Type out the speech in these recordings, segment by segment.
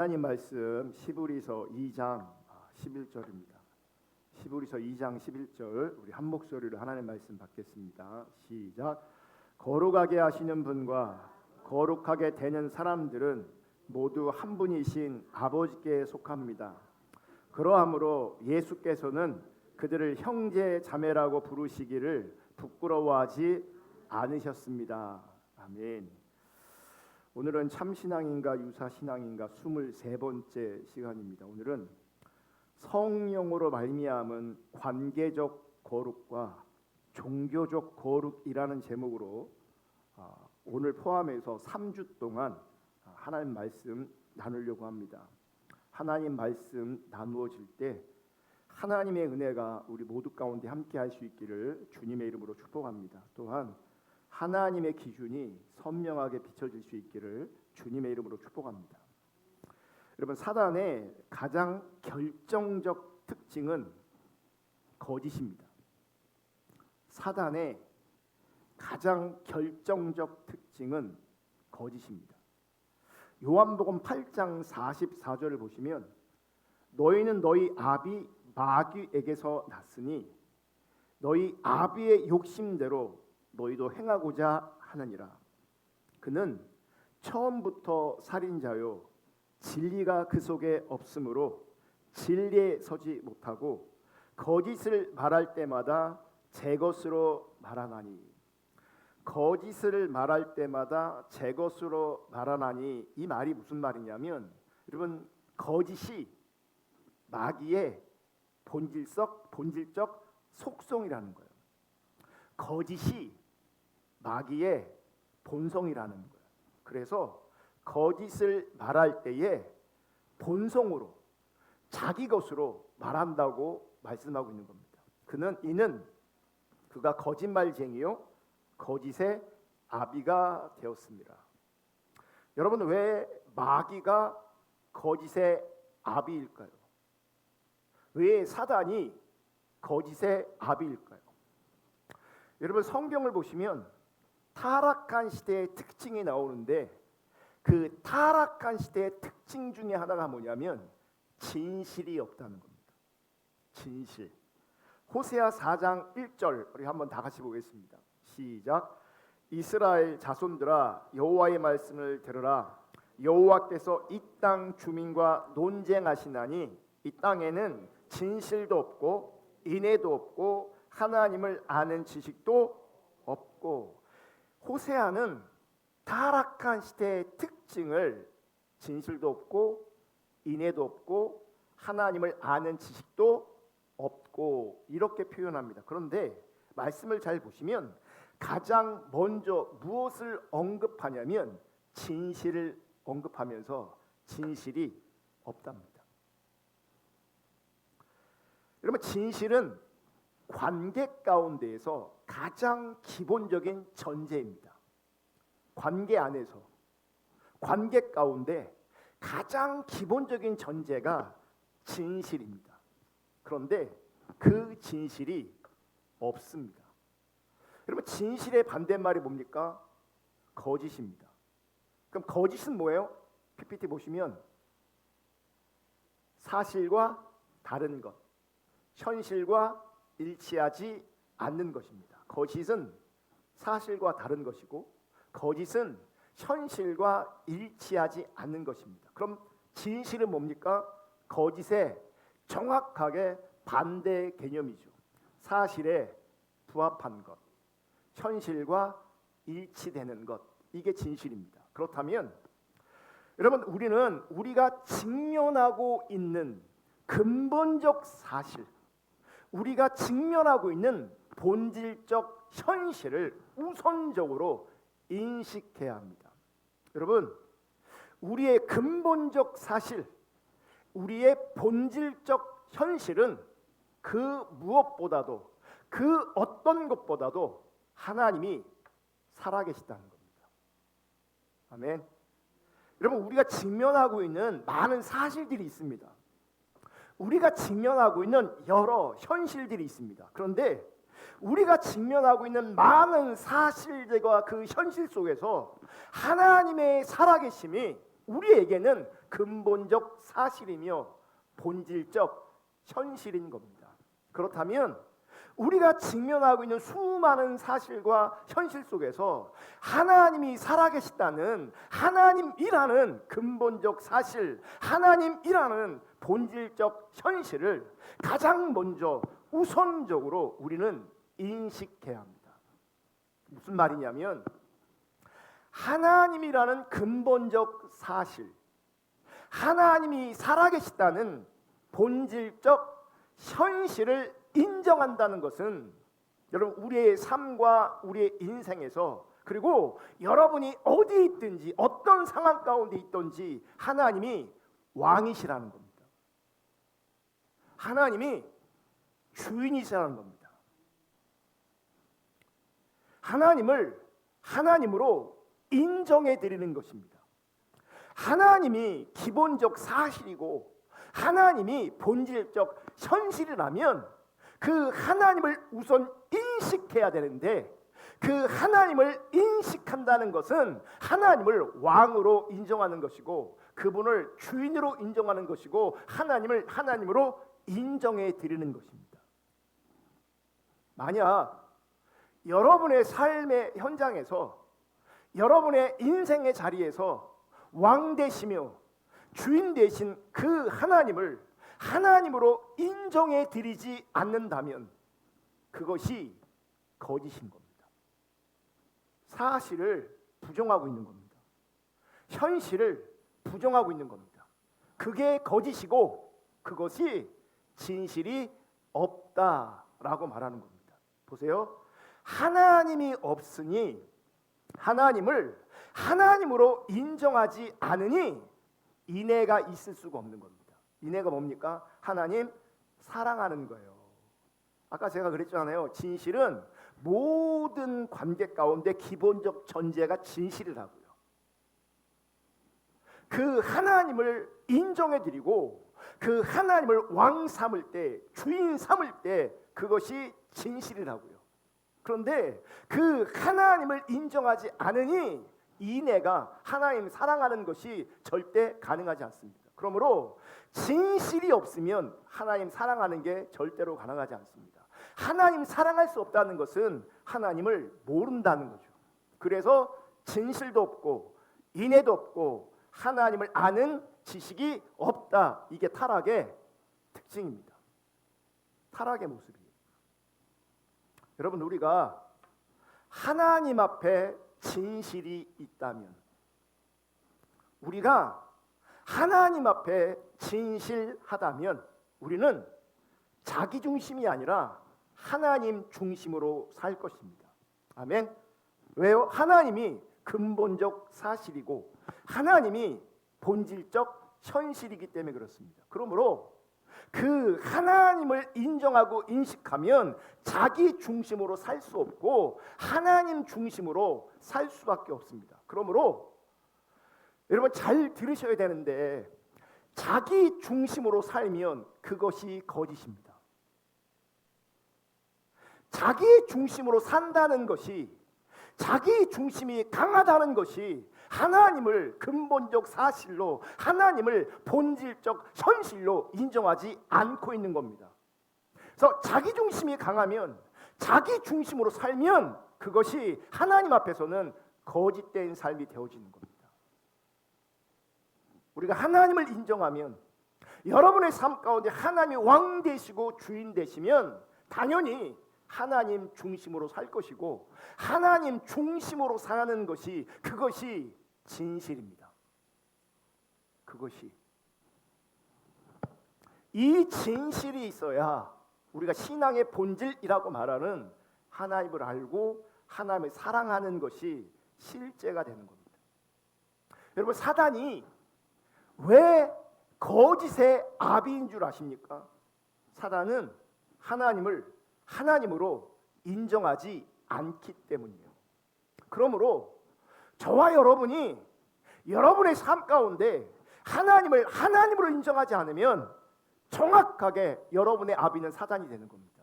하나님 말씀 시브리서 2장 11절입니다. 시브리서 2장 11절 우리 한 목소리로 하나님 말씀 받겠습니다. 시작. 거룩하게 하시는 분과 거룩하게 되는 사람들은 모두 한 분이신 아버지께 속합니다. 그러하므로 예수께서는 그들을 형제 자매라고 부르시기를 부끄러워하지 않으셨습니다. 아멘. 오늘은 참신앙인가 유사신앙인가 23번째 시간입니다. 오늘은 성령으로 말미암은 관계적 거룩과 종교적 거룩이라는 제목으로 오늘 포함해서 3주 동안 하나님 말씀 나누려고 합니다. 하나님 말씀 나누어질 때 하나님의 은혜가 우리 모두 가운데 함께 할 수 있기를 주님의 이름으로 축복합니다. 또한 하나님의 기준이 선명하게 비춰질 수 있기를 주님의 이름으로 축복합니다. 여러분, 사단의 가장 결정적 특징은 거짓입니다. 사단의 가장 결정적 특징은 거짓입니다. 요한복음 8장 44절을 보시면 너희는 너희 아비 마귀에게서 났으니 너희 아비의 욕심대로 너희도 행하고자 하느니라. 그는 처음부터 살인자요 진리가 그 속에 없으므로 진리에 서지 못하고 거짓을 말할 때마다 제 것으로 말하나니. 거짓을 말할 때마다 제 것으로 말하나니, 이 말이 무슨 말이냐면, 여러분, 거짓이 마귀의 본질적 속성이라는 거예요. 거짓이 마귀의 본성이라는 거예요. 그래서 거짓을 말할 때에 본성으로 자기 것으로 말한다고 말씀하고 있는 겁니다. 이는 그가 거짓말쟁이요 거짓의 아비가 되었습니다. 여러분, 왜 마귀가 거짓의 아비일까요? 왜 사단이 거짓의 아비일까요? 여러분, 성경을 보시면 타락한 시대의 특징이 나오는데, 그 타락한 시대의 특징 중에 하나가 뭐냐면 진실이 없다는 겁니다. 진실. 호세아 4장 1절 우리 한번 다 같이 보겠습니다. 시작. 이스라엘 자손들아, 여호와의 말씀을 들으라. 여호와께서 이 땅 주민과 논쟁하시나니 이 땅에는 진실도 없고 인애도 없고 하나님을 아는 지식도 없고. 호세아는 타락한 시대의 특징을 진실도 없고 인애도 없고 하나님을 아는 지식도 없고 이렇게 표현합니다. 그런데 말씀을 잘 보시면 가장 먼저 무엇을 언급하냐면 진실을 언급하면서 진실이 없답니다. 여러분, 진실은 관계 가운데에서 가장 기본적인 전제입니다. 관계 안에서, 관계 가운데 가장 기본적인 전제가 진실입니다. 그런데 그 진실이 없습니다. 여러분, 진실의 반대말이 뭡니까? 거짓입니다. 그럼 거짓은 뭐예요? PPT 보시면 사실과 다른 것, 현실과 일치하지 않는 것입니다. 거짓은 사실과 다른 것이고 거짓은 현실과 일치하지 않는 것입니다. 그럼 진실은 뭡니까? 거짓의 정확하게 반대 개념이죠. 사실에 부합한 것, 현실과 일치되는 것, 이게 진실입니다. 그렇다면 여러분, 우리는 우리가 직면하고 있는 근본적 사실, 우리가 직면하고 있는 본질적 현실을 우선적으로 인식해야 합니다. 여러분, 우리의 근본적 사실, 우리의 본질적 현실은 그 무엇보다도, 그 어떤 것보다도 하나님이 살아계시다는 겁니다. 아멘. 여러분, 우리가 직면하고 있는 많은 사실들이 있습니다. 우리가 직면하고 있는 여러 현실들이 있습니다. 그런데 우리가 직면하고 있는 많은 사실들과 그 현실 속에서 하나님의 살아계심이 우리에게는 근본적 사실이며 본질적 현실인 겁니다. 그렇다면 우리가 직면하고 있는 수많은 사실과 현실 속에서 하나님이 살아계시다는, 하나님이라는 근본적 사실, 하나님이라는 본질적 현실을 가장 먼저 우선적으로 우리는 인식해야 합니다. 무슨 말이냐면, 하나님이라는 근본적 사실, 하나님이 살아계시다는 본질적 현실을 인정한다는 것은, 여러분, 우리의 삶과 우리의 인생에서, 그리고 여러분이 어디 있든지 어떤 상황 가운데 있든지 하나님이 왕이시라는 겁니다. 하나님이 주인이시라는 겁니다. 하나님을 하나님으로 인정해 드리는 것입니다. 하나님이 기본적 사실이고 하나님이 본질적 현실이라면 그 하나님을 우선 인식해야 되는데, 그 하나님을 인식한다는 것은 하나님을 왕으로 인정하는 것이고 그분을 주인으로 인정하는 것이고 하나님을 하나님으로 인정해 드리는 것입니다. 만약 여러분의 삶의 현장에서, 여러분의 인생의 자리에서 왕 되시며 주인 되신 그 하나님을 하나님으로 인정해 드리지 않는다면 그것이 거짓인 겁니다. 사실을 부정하고 있는 겁니다. 현실을 부정하고 있는 겁니다. 그게 거짓이고 그것이 진실이 없다라고 말하는 겁니다. 보세요. 하나님이 없으니 하나님을 하나님으로 인정하지 않으니 인애가 있을 수가 없는 겁니다. 인애가 뭡니까? 하나님 사랑하는 거예요. 아까 제가 그랬잖아요. 진실은 모든 관계 가운데 기본적 전제가 진실이라고요. 그 하나님을 인정해 드리고 그 하나님을 왕 삼을 때, 주인 삼을 때 그것이 진실이라고요. 그런데 그 하나님을 인정하지 않으니 인애가, 하나님 사랑하는 것이 절대 가능하지 않습니다. 그러므로 진실이 없으면 하나님 사랑하는 게 절대로 가능하지 않습니다. 하나님 사랑할 수 없다는 것은 하나님을 모른다는 거죠. 그래서 진실도 없고 인애도 없고 하나님을 아는 지식이 없다. 이게 타락의 특징입니다. 타락의 모습이에요. 여러분, 우리가 하나님 앞에 진실이 있다면, 우리가 하나님 앞에 진실하다면 우리는 자기 중심이 아니라 하나님 중심으로 살 것입니다. 아멘. 왜요? 하나님이 근본적 사실이고 하나님이 본질적 현실이기 때문에 그렇습니다. 그러므로 그 하나님을 인정하고 인식하면 자기 중심으로 살 수 없고 하나님 중심으로 살 수밖에 없습니다. 그러므로 여러분 잘 들으셔야 되는데, 자기 중심으로 살면 그것이 거짓입니다. 자기 중심으로 산다는 것이, 자기 중심이 강하다는 것이 하나님을 근본적 사실로, 하나님을 본질적 현실로 인정하지 않고 있는 겁니다. 그래서 자기 중심이 강하면, 자기 중심으로 살면 그것이 하나님 앞에서는 거짓된 삶이 되어지는 겁니다. 우리가 하나님을 인정하면, 여러분의 삶 가운데 하나님이 왕 되시고 주인 되시면 당연히 하나님 중심으로 살 것이고, 하나님 중심으로 사는 것이, 그것이 진실입니다. 그것이, 이 진실이 있어야 우리가 신앙의 본질이라고 말하는 하나님을 알고 하나님을 사랑하는 것이 실제가 되는 겁니다. 여러분, 사단이 왜 거짓의 아비인 줄 아십니까? 사단은 하나님을 하나님으로 인정하지 않기 때문이에요. 그러므로 저와 여러분이 여러분의 삶 가운데 하나님을 하나님으로 인정하지 않으면 정확하게 여러분의 아비는 사단이 되는 겁니다.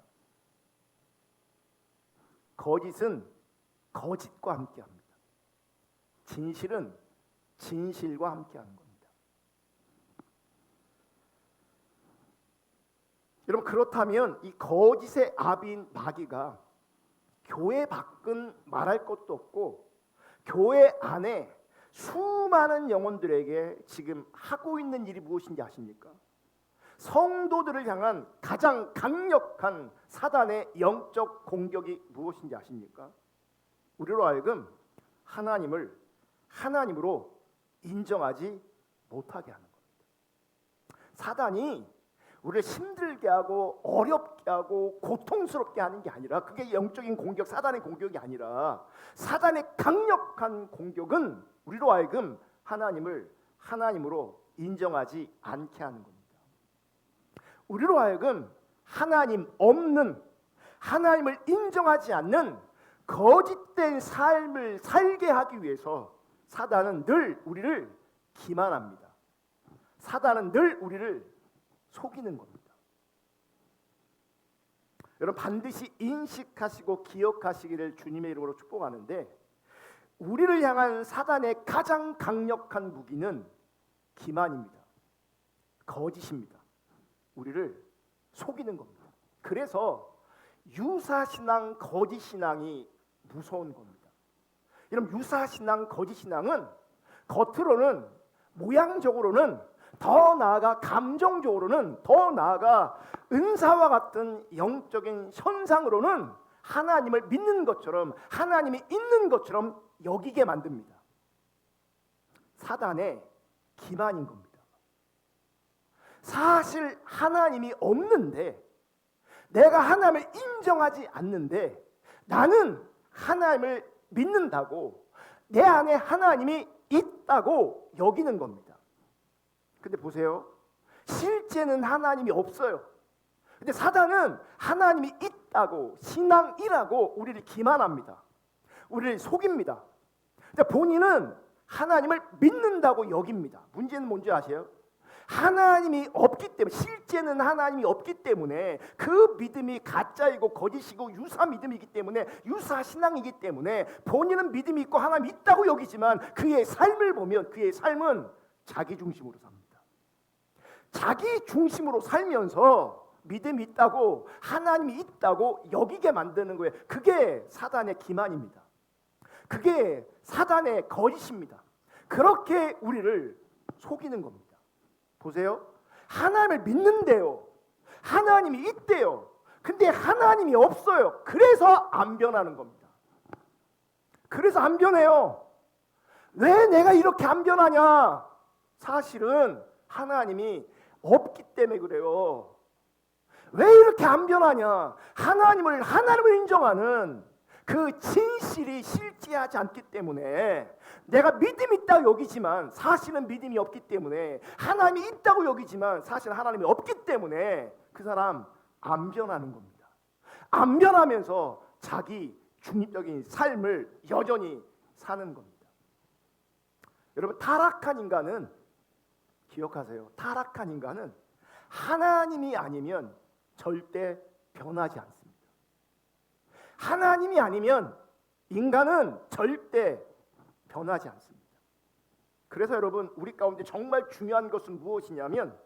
거짓은 거짓과 함께합니다. 진실은 진실과 함께하는 겁니다. 여러분, 그렇다면 이 거짓의 아비인 마귀가 교회 밖은 말할 것도 없고 교회 안에 수많은 영혼들에게 지금 하고 있는 일이 무엇인지 아십니까? 성도들을 향한 가장 강력한 사단의 영적 공격이 무엇인지 아십니까? 우리로 하여금 하나님을 하나님으로 인정하지 못하게 하는 겁니다. 사단이 우리를 힘들게 하고 어렵게 하고 고통스럽게 하는 게 아니라, 그게 영적인 공격, 사단의 공격이 아니라, 사단의 강력한 공격은 우리로 하여금 하나님을 하나님으로 인정하지 않게 하는 겁니다. 우리로 하여금 하나님 없는, 하나님을 인정하지 않는 거짓된 삶을 살게 하기 위해서 사단은 늘 우리를 기만합니다. 사단은 늘 우리를 속이는 겁니다. 여러분, 반드시 인식하시고 기억하시기를 주님의 이름으로 축복하는데, 우리를 향한 사단의 가장 강력한 무기는 기만입니다. 거짓입니다. 우리를 속이는 겁니다. 그래서 유사신앙, 거짓신앙이 무서운 겁니다. 여러분, 유사신앙, 거짓신앙은 겉으로는, 모양적으로는, 더 나아가 감정적으로는, 더 나아가 은사와 같은 영적인 현상으로는 하나님을 믿는 것처럼, 하나님이 있는 것처럼 여기게 만듭니다. 사단의 기만인 겁니다. 사실 하나님이 없는데, 내가 하나님을 인정하지 않는데 나는 하나님을 믿는다고, 내 안에 하나님이 있다고 여기는 겁니다. 근데 보세요, 실제는 하나님이 없어요. 근데 사단은 하나님이 있다고, 신앙이라고 우리를 기만합니다. 우리를 속입니다. 근데 본인은 하나님을 믿는다고 여깁니다. 문제는 뭔지 아세요? 하나님이 없기 때문에, 실제는 하나님이 없기 때문에, 그 믿음이 가짜이고 거짓이고 유사 믿음이기 때문에, 유사 신앙이기 때문에 본인은 믿음이 있고 하나님이 있다고 여기지만 그의 삶을 보면 그의 삶은 자기 중심으로 삽니다. 자기 중심으로 살면서 믿음이 있다고, 하나님이 있다고 여기게 만드는 거예요. 그게 사단의 기만입니다. 그게 사단의 거짓입니다. 그렇게 우리를 속이는 겁니다. 보세요, 하나님을 믿는데요, 하나님이 있대요. 근데 하나님이 없어요. 그래서 안 변하는 겁니다. 그래서 안 변해요. 왜 내가 이렇게 안 변하냐? 사실은 하나님이 없기 때문에 그래요. 왜 이렇게 안 변하냐? 하나님을 인정하는 그 진실이 실제하지 않기 때문에, 내가 믿음이 있다고 여기지만 사실은 믿음이 없기 때문에, 하나님이 있다고 여기지만 사실은 하나님이 없기 때문에 그 사람 안 변하는 겁니다. 안 변하면서 자기 중립적인 삶을 여전히 사는 겁니다. 여러분, 타락한 인간은, 기억하세요, 타락한 인간은 하나님이 아니면 절대 변하지 않습니다. 하나님이 아니면 인간은 절대 변하지 않습니다. 그래서 여러분, 우리 가운데 정말 중요한 것은 무엇이냐면,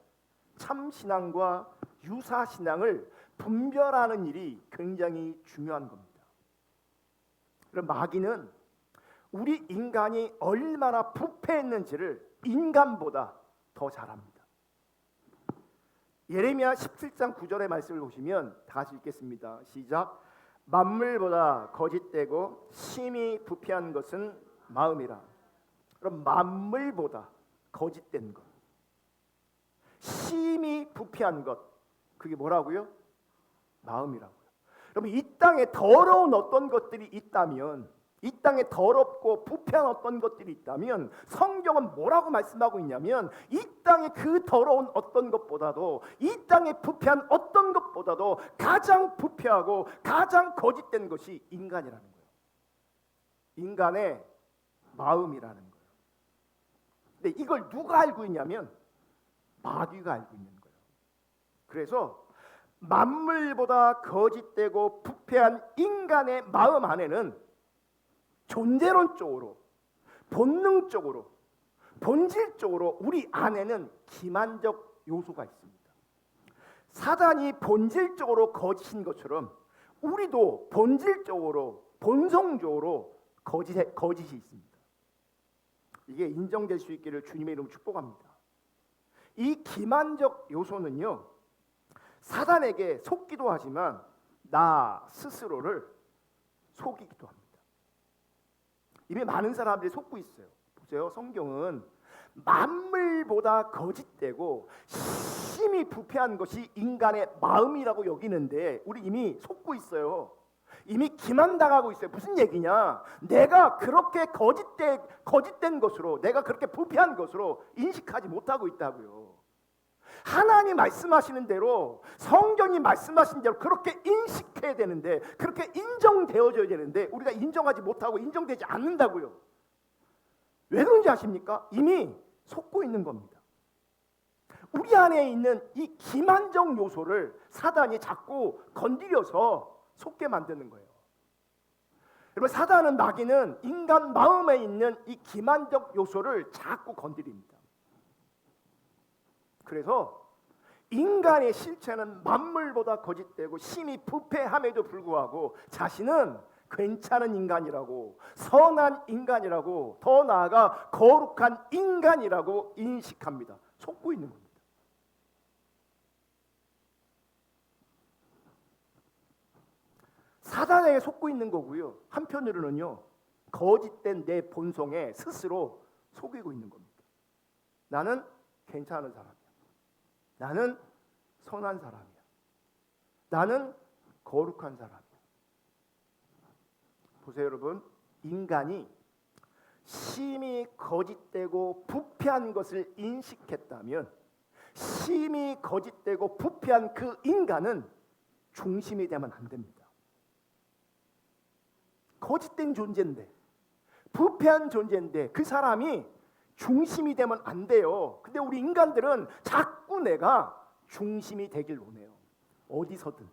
참신앙과 유사신앙을 분별하는 일이 굉장히 중요한 겁니다. 그럼 마귀는 우리 인간이 얼마나 부패했는지를 인간보다 더 잘 압니다. 예레미야 17장 9절의 말씀을 보시면 다 같이 읽겠습니다. 시작. 만물보다 거짓되고 심히 부패한 것은 마음이라. 그럼 만물보다 거짓된 것, 심히 부패한 것, 그게 뭐라고요? 마음이라고요. 여러분, 이 땅에 더러운 어떤 것들이 있다면, 이 땅에 더럽고 부패한 어떤 것들이 있다면, 성경은 뭐라고 말씀하고 있냐면, 이 땅에 그 더러운 어떤 것보다도, 이 땅에 부패한 어떤 것보다도 가장 부패하고 가장 거짓된 것이 인간이라는 거예요. 인간의 마음이라는 거예요. 근데 이걸 누가 알고 있냐면 마귀가 알고 있는 거예요. 그래서 만물보다 거짓되고 부패한 인간의 마음 안에는 존재론적으로, 본능적으로, 본질적으로 우리 안에는 기만적 요소가 있습니다. 사단이 본질적으로 거짓인 것처럼 우리도 본질적으로 본성적으로 거짓이 있습니다. 이게 인정될 수 있기를 주님의 이름으로 축복합니다. 이 기만적 요소는요, 사단에게 속기도 하지만 나 스스로를 속이기도 합니다. 이미 많은 사람들이 속고 있어요. 보세요, 성경은 만물보다 거짓되고 심히 부패한 것이 인간의 마음이라고 여기는데 우리 이미 속고 있어요. 이미 기만당하고 있어요. 무슨 얘기냐? 내가 그렇게 거짓된 것으로, 내가 그렇게 부패한 것으로 인식하지 못하고 있다고요. 하나님 말씀하시는 대로, 성경이 말씀하신 대로 그렇게 인식해야 되는데, 그렇게 인정되어져야 되는데 우리가 인정하지 못하고 인정되지 않는다고요. 왜 그런지 아십니까? 이미 속고 있는 겁니다. 우리 안에 있는 이 기만적 요소를 사단이 자꾸 건드려서 속게 만드는 거예요. 여러분, 사단은, 마귀는 인간 마음에 있는 이 기만적 요소를 자꾸 건드립니다. 그래서 인간의 실체는 만물보다 거짓되고 심히 부패함에도 불구하고 자신은 괜찮은 인간이라고, 선한 인간이라고, 더 나아가 거룩한 인간이라고 인식합니다. 속고 있는 겁니다. 사단에게 속고 있는 거고요. 한편으로는요, 거짓된 내 본성에 스스로 속이고 있는 겁니다. 나는 괜찮은 사람이야. 나는 선한 사람이야. 나는 거룩한 사람이야. 보세요, 여러분. 인간이 심히 거짓되고 부패한 것을 인식했다면, 심히 거짓되고 부패한 그 인간은 중심이 되면 안 됩니다. 거짓된 존재인데, 부패한 존재인데 그 사람이 중심이 되면 안 돼요. 근데 우리 인간들은 자꾸 내가 중심이 되길 원해요. 어디서든.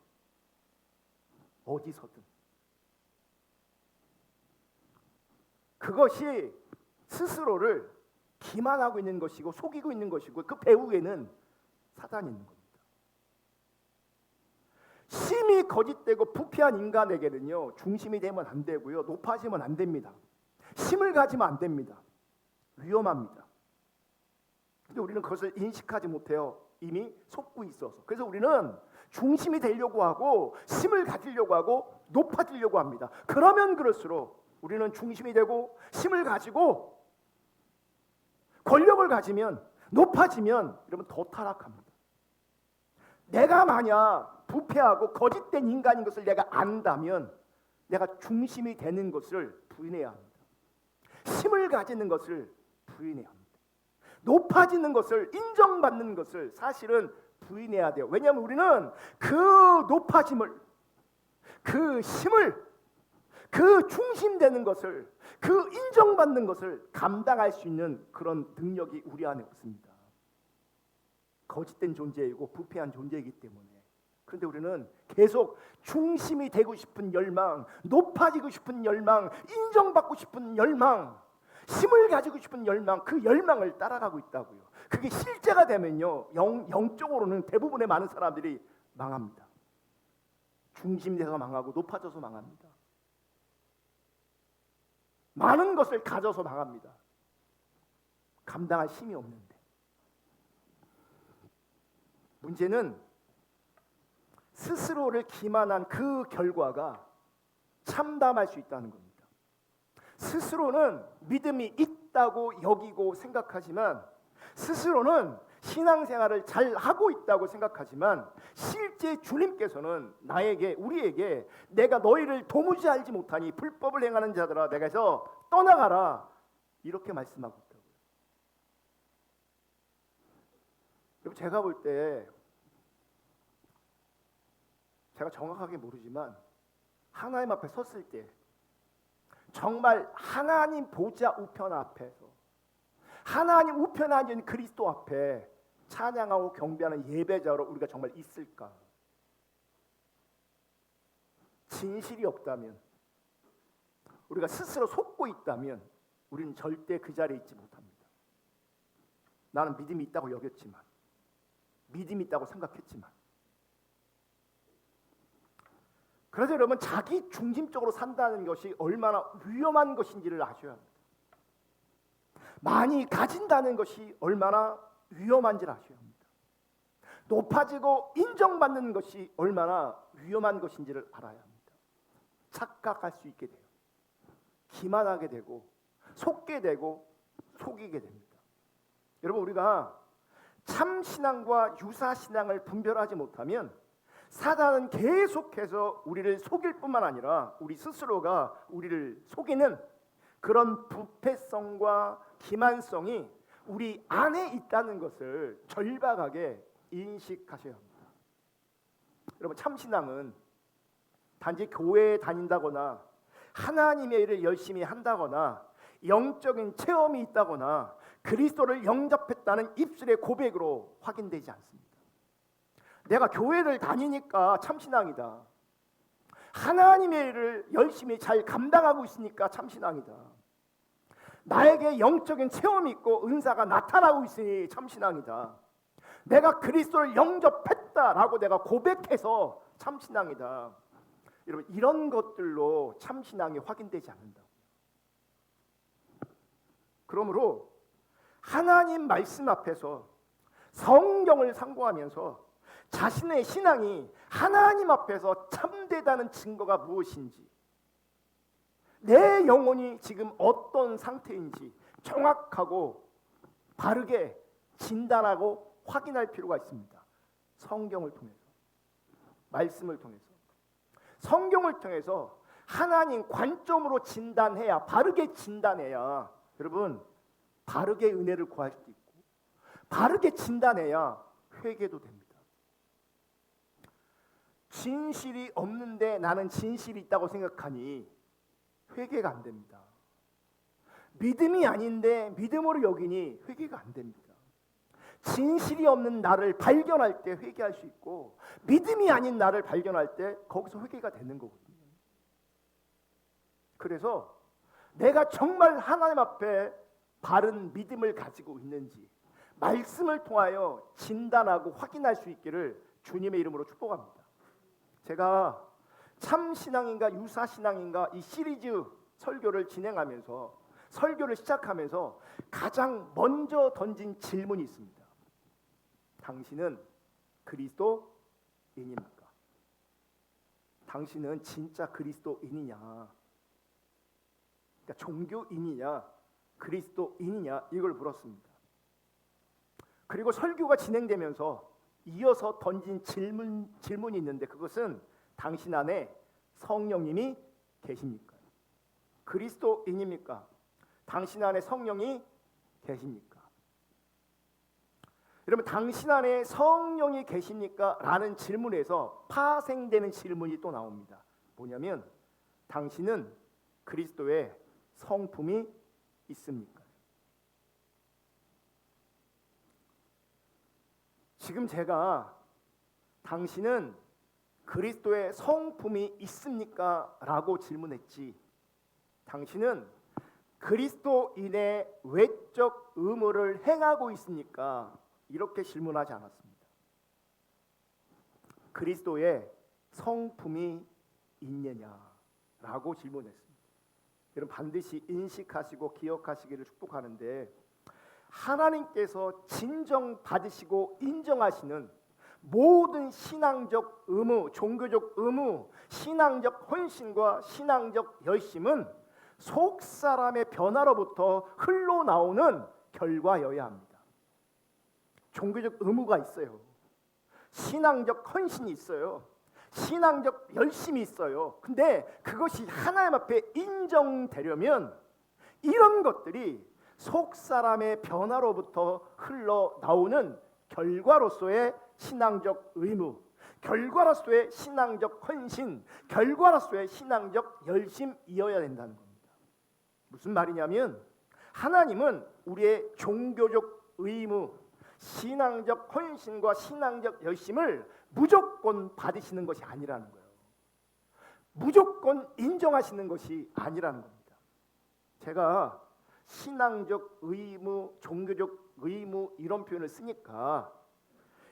그것이 스스로를 기만하고 있는 것이고 속이고 있는 것이고, 그 배후에는 사단이 있는 겁니다. 심히 거짓되고 부패한 인간에게는요, 중심이 되면 안 되고요, 높아지면 안 됩니다. 힘을 가지면 안 됩니다. 위험합니다. 근데 우리는 그것을 인식하지 못해요. 이미 속고 있어서. 그래서 우리는 중심이 되려고 하고 힘을 가지려고 하고 높아지려고 합니다. 그러면 그럴수록 우리는 중심이 되고 힘을 가지고 권력을 가지면, 높아지면 여러분 더 타락합니다. 내가 만약 부패하고 거짓된 인간인 것을 내가 안다면 내가 중심이 되는 것을 부인해야 합니다. 힘을 가지는 것을 부인해야 합니다. 높아지는 것을, 인정받는 것을 사실은 부인해야 돼요. 왜냐하면 우리는 그 높아짐을, 그 힘을, 그 중심되는 것을, 그 인정받는 것을 감당할 수 있는 그런 능력이 우리 안에 없습니다. 거짓된 존재이고 부패한 존재이기 때문에. 그런데 우리는 계속 중심이 되고 싶은 열망, 높아지고 싶은 열망, 인정받고 싶은 열망, 힘을 가지고 싶은 열망, 그 열망을 따라가고 있다고요. 그게 실제가 되면요, 영적으로는 대부분의 많은 사람들이 망합니다. 중심돼서 망하고 높아져서 망합니다. 많은 것을 가져서 망합니다. 감당할 힘이 없는데. 문제는 스스로를 기만한 그 결과가 참담할 수 있다는 겁니다. 스스로는 믿음이 있다고 여기고 생각하지만, 스스로는 신앙생활을 잘 하고 있다고 생각하지만, 실제 주님께서는 우리에게 내가 너희를 도무지 알지 못하니 불법을 행하는 자들아, 내가서 떠나가라, 이렇게 말씀하고 있다고요. 여러분, 제가 볼 때, 제가 정확하게 모르지만 하나님 앞에 섰을 때 정말 하나님 보좌 우편 앞에서, 하나님 우편에 앉은 그리스도 앞에 찬양하고 경배하는 예배자로 우리가 정말 있을까? 진실이 없다면, 우리가 스스로 속고 있다면 우리는 절대 그 자리에 있지 못합니다. 나는 믿음이 있다고 여겼지만, 믿음이 있다고 생각했지만, 그래서 여러분 자기 중심적으로 산다는 것이 얼마나 위험한 것인지를 아셔야 합니다. 많이 가진다는 것이 얼마나 위험한지를 아셔야 합니다. 높아지고 인정받는 것이 얼마나 위험한 것인지를 알아야 합니다. 착각할 수 있게 돼요. 기만하게 되고 속게 되고 속이게 됩니다. 여러분 우리가 참 신앙과 유사 신앙을 분별하지 못하면 사단은 계속해서 우리를 속일 뿐만 아니라 우리 스스로가 우리를 속이는 그런 부패성과 기만성이 우리 안에 있다는 것을 절박하게 인식하셔야 합니다. 여러분 참 신앙은 단지 교회에 다닌다거나 하나님의 일을 열심히 한다거나 영적인 체험이 있다거나 그리스도를 영접했다는 입술의 고백으로 확인되지 않습니다. 내가 교회를 다니니까 참신앙이다. 하나님의 일을 열심히 잘 감당하고 있으니까 참신앙이다. 나에게 영적인 체험이 있고 은사가 나타나고 있으니 참신앙이다. 내가 그리스도를 영접했다라고 내가 고백해서 참신앙이다. 여러분 이런 것들로 참신앙이 확인되지 않는다. 그러므로 하나님 말씀 앞에서 성경을 상고하면서 자신의 신앙이 하나님 앞에서 참되다는 증거가 무엇인지, 내 영혼이 지금 어떤 상태인지 정확하고 바르게 진단하고 확인할 필요가 있습니다. 성경을 통해서, 말씀을 통해서, 성경을 통해서 하나님 관점으로 진단해야, 바르게 진단해야 여러분 바르게 은혜를 구할 수도 있고 바르게 진단해야 회개도 됩니다. 진실이 없는데 나는 진실이 있다고 생각하니 회개가 안 됩니다. 믿음이 아닌데 믿음으로 여기니 회개가 안 됩니다. 진실이 없는 나를 발견할 때 회개할 수 있고 믿음이 아닌 나를 발견할 때 거기서 회개가 되는 거거든요. 그래서 내가 정말 하나님 앞에 바른 믿음을 가지고 있는지 말씀을 통하여 진단하고 확인할 수 있기를 주님의 이름으로 축복합니다. 제가 참신앙인가 유사신앙인가 이 시리즈 설교를 진행하면서 설교를 시작하면서 가장 먼저 던진 질문이 있습니다. 당신은 그리스도인입니까? 당신은 진짜 그리스도인이냐? 그러니까 종교인이냐 그리스도인이냐 이걸 물었습니다. 그리고 설교가 진행되면서 이어서 던진 질문이 있는데 그것은 당신 안에 성령님이 계십니까? 그리스도인입니까? 당신 안에 성령이 계십니까? 여러분 당신 안에 성령이 계십니까? 라는 질문에서 파생되는 질문이 또 나옵니다. 뭐냐면 당신은 그리스도의 성품이 있습니까? 지금 제가 당신은 그리스도의 성품이 있습니까? 라고 질문했지, 당신은 그리스도인의 외적 의무를 행하고 있습니까? 이렇게 질문하지 않았습니다. 그리스도의 성품이 있느냐라고 질문했습니다. 여러분 반드시 인식하시고 기억하시기를 축복하는데, 하나님께서 진정받으시고 인정하시는 모든 신앙적 의무, 종교적 의무, 신앙적 헌신과 신앙적 열심은 속 사람의 변화로부터 흘러나오는 결과여야 합니다. 종교적 의무가 있어요. 신앙적 헌신이 있어요. 신앙적 열심이 있어요. 근데 그것이 하나님 앞에 인정되려면 이런 것들이 속 사람의 변화로부터 흘러나오는 결과로서의 신앙적 의무, 결과로서의 신앙적 헌신, 결과로서의 신앙적 열심이어야 된다는 겁니다. 무슨 말이냐면 하나님은 우리의 종교적 의무, 신앙적 헌신과 신앙적 열심을 무조건 받으시는 것이 아니라는 거예요. 무조건 인정하시는 것이 아니라는 겁니다. 제가 신앙적 의무, 종교적 의무 이런 표현을 쓰니까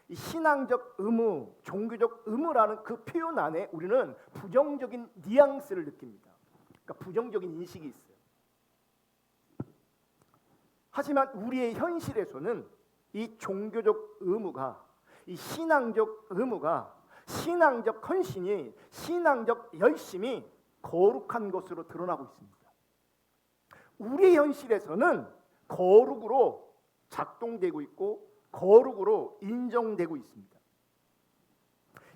이 신앙적 의무, 종교적 의무라는 그 표현 안에 우리는 부정적인 뉘앙스를 느낍니다. 그러니까 부정적인 인식이 있어요. 하지만 우리의 현실에서는 이 종교적 의무가, 이 신앙적 의무가, 신앙적 헌신이, 신앙적 열심이 거룩한 것으로 드러나고 있습니다. 우리 현실에서는 거룩으로 작동되고 있고 거룩으로 인정되고 있습니다.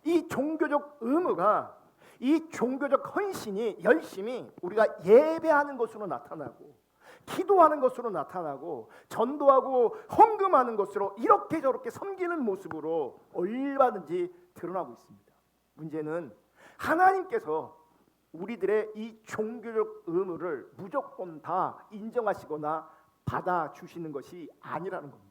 이 종교적 의무가, 이 종교적 헌신이, 열심이 우리가 예배하는 것으로 나타나고 기도하는 것으로 나타나고 전도하고 헌금하는 것으로 이렇게 저렇게 섬기는 모습으로 얼마든지 드러나고 있습니다. 문제는 하나님께서 우리들의 이 종교적 의무를 무조건 다 인정하시거나 받아주시는 것이 아니라는 겁니다.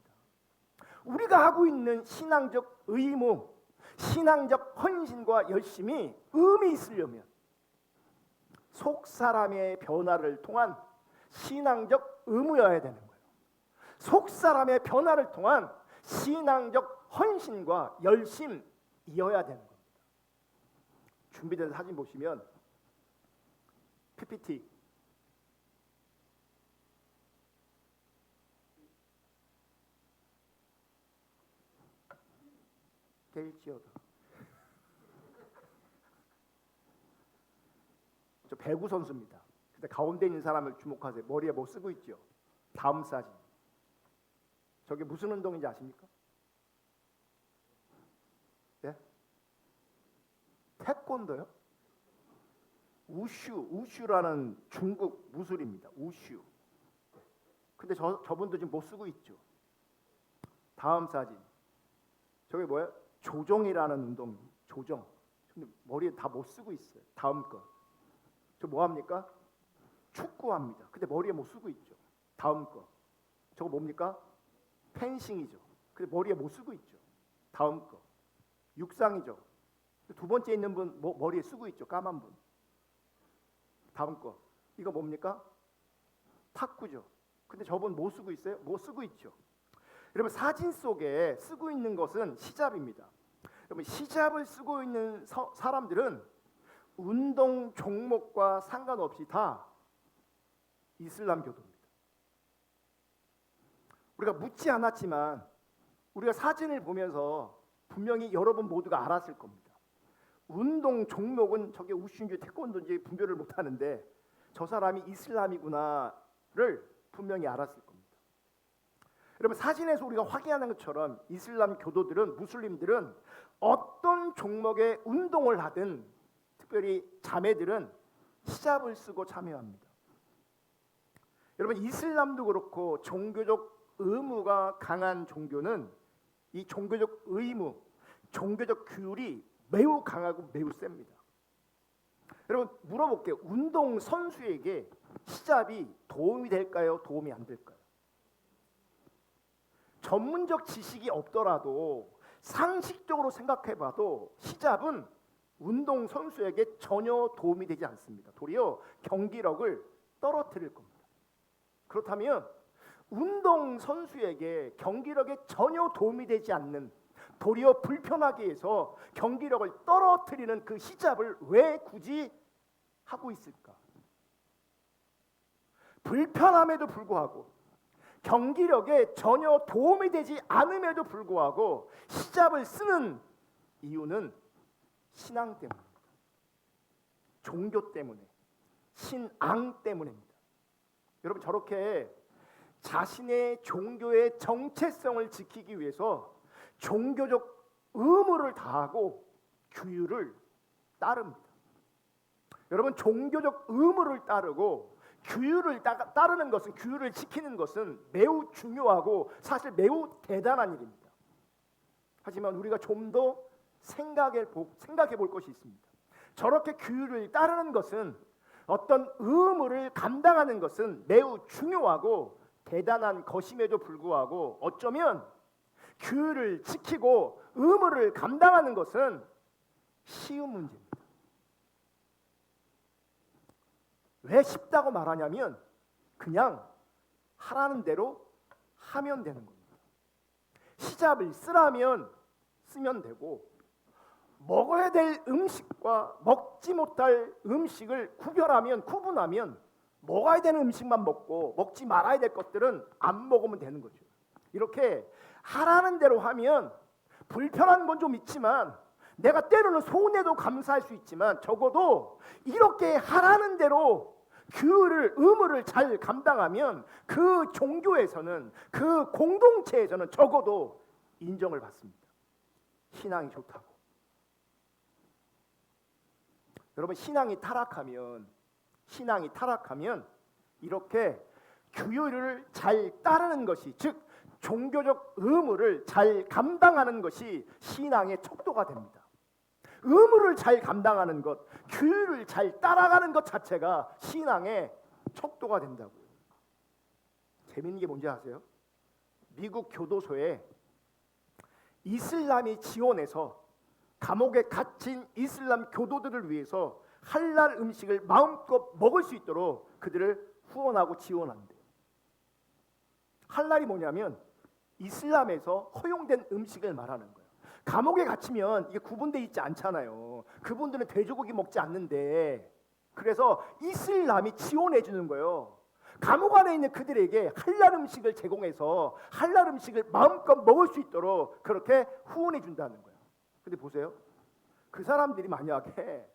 우리가 하고 있는 신앙적 의무, 신앙적 헌신과 열심이 의미 있으려면 속 사람의 변화를 통한 신앙적 의무여야 되는 거예요. 속 사람의 변화를 통한 신앙적 헌신과 열심이어야 되는 겁니다. 준비된 사진 보시면 PPT 깰지어다. 저 배구 선수입니다. 근데 가운데 있는 사람을 주목하세요. 머리에 뭐 쓰고 있죠? 다음 사진. 저게 무슨 운동인지 아십니까? 예? 태권도요? 우슈라는 중국 무술입니다. 우슈. 근데 저분도 지금 못 쓰고 있죠. 다음 사진. 저게 뭐예요? 조정이라는 운동. 조정. 근데 머리에 다 못 쓰고 있어요. 다음 거. 저 뭐 합니까? 축구합니다. 근데 머리에 못 쓰고 있죠. 다음 거. 저거 뭡니까? 펜싱이죠. 근데 머리에 못 쓰고 있죠. 다음 거. 육상이죠. 두 번째 있는 분 머리에 쓰고 있죠. 까만 분. 다음 거. 이거 뭡니까? 탁구죠. 근데 저분 뭐 쓰고 있어요? 뭐 쓰고 있죠. 여러분 사진 속에 쓰고 있는 것은 히잡입니다. 여러분 히잡을 쓰고 있는 사람들은 운동 종목과 상관없이 다 이슬람 교도입니다. 우리가 묻지 않았지만 우리가 사진을 보면서 분명히 여러분 모두가 알았을 겁니다. 운동 종목은 저게 우슈인지 태권도인지 분별을 못하는데 저 사람이 이슬람이구나를 분명히 알았을 겁니다. 여러분 사진에서 우리가 확인하는 것처럼 이슬람 교도들은, 무슬림들은 어떤 종목의 운동을 하든 특별히 자매들은 히잡을 쓰고 참여합니다. 여러분 이슬람도 그렇고 종교적 의무가 강한 종교는 이 종교적 의무, 종교적 규율이 매우 강하고 매우 셉니다. 여러분 물어볼게요. 운동 선수에게 히잡이 도움이 될까요? 도움이 안 될까요? 전문적 지식이 없더라도 상식적으로 생각해봐도 히잡은 운동 선수에게 전혀 도움이 되지 않습니다. 도리어 경기력을 떨어뜨릴 겁니다. 그렇다면 운동 선수에게 경기력에 전혀 도움이 되지 않는, 도리어 불편하게 해서 경기력을 떨어뜨리는 그 히잡을 왜 굳이 하고 있을까? 불편함에도 불구하고 경기력에 전혀 도움이 되지 않음에도 불구하고 히잡을 쓰는 이유는 신앙 때문입니다. 종교 때문에, 신앙 때문입니다. 여러분 저렇게 자신의 종교의 정체성을 지키기 위해서 종교적 의무를 다하고 규율을 따릅니다. 여러분 종교적 의무를 따르고 규율을 따르는 것은, 규율을 지키는 것은 매우 중요하고 사실 매우 대단한 일입니다. 하지만 우리가 좀 더 생각해 볼 것이 있습니다. 저렇게 규율을 따르는 것은, 어떤 의무를 감당하는 것은 매우 중요하고 대단한 것임에도 불구하고 어쩌면 규율을 지키고 의무를 감당하는 것은 쉬운 문제입니다. 왜 쉽다고 말하냐면 그냥 하라는 대로 하면 되는 겁니다. 히잡을 쓰라면 쓰면 되고, 먹어야 될 음식과 먹지 못할 음식을 구분하면 먹어야 되는 음식만 먹고 먹지 말아야 될 것들은 안 먹으면 되는 거죠. 이렇게 하라는 대로 하면 불편한 건 좀 있지만, 내가 때로는 손해도 감사할 수 있지만, 적어도 이렇게 하라는 대로 의무를 잘 감당하면 그 종교에서는, 그 공동체에서는 적어도 인정을 받습니다. 신앙이 좋다고. 여러분, 신앙이 타락하면 이렇게 규율을 잘 따르는 것이, 즉 종교적 의무를 잘 감당하는 것이 신앙의 척도가 됩니다. 의무를 잘 감당하는 것, 규율을 잘 따라가는 것 자체가 신앙의 척도가 된다고요. 재밌는 게 뭔지 아세요? 미국 교도소에 이슬람이 지원해서 감옥에 갇힌 이슬람 교도들을 위해서 할랄 음식을 마음껏 먹을 수 있도록 그들을 후원하고 지원한대요. 할랄이 뭐냐면 이슬람에서 허용된 음식을 말하는 거예요. 감옥에 갇히면 이게 구분되어 있지 않잖아요. 그분들은 돼지고기 먹지 않는데, 그래서 이슬람이 지원해 주는 거예요. 감옥 안에 있는 그들에게 할랄 음식을 제공해서 할랄 음식을 마음껏 먹을 수 있도록 그렇게 후원해 준다는 거예요. 근데 보세요, 그 사람들이 만약에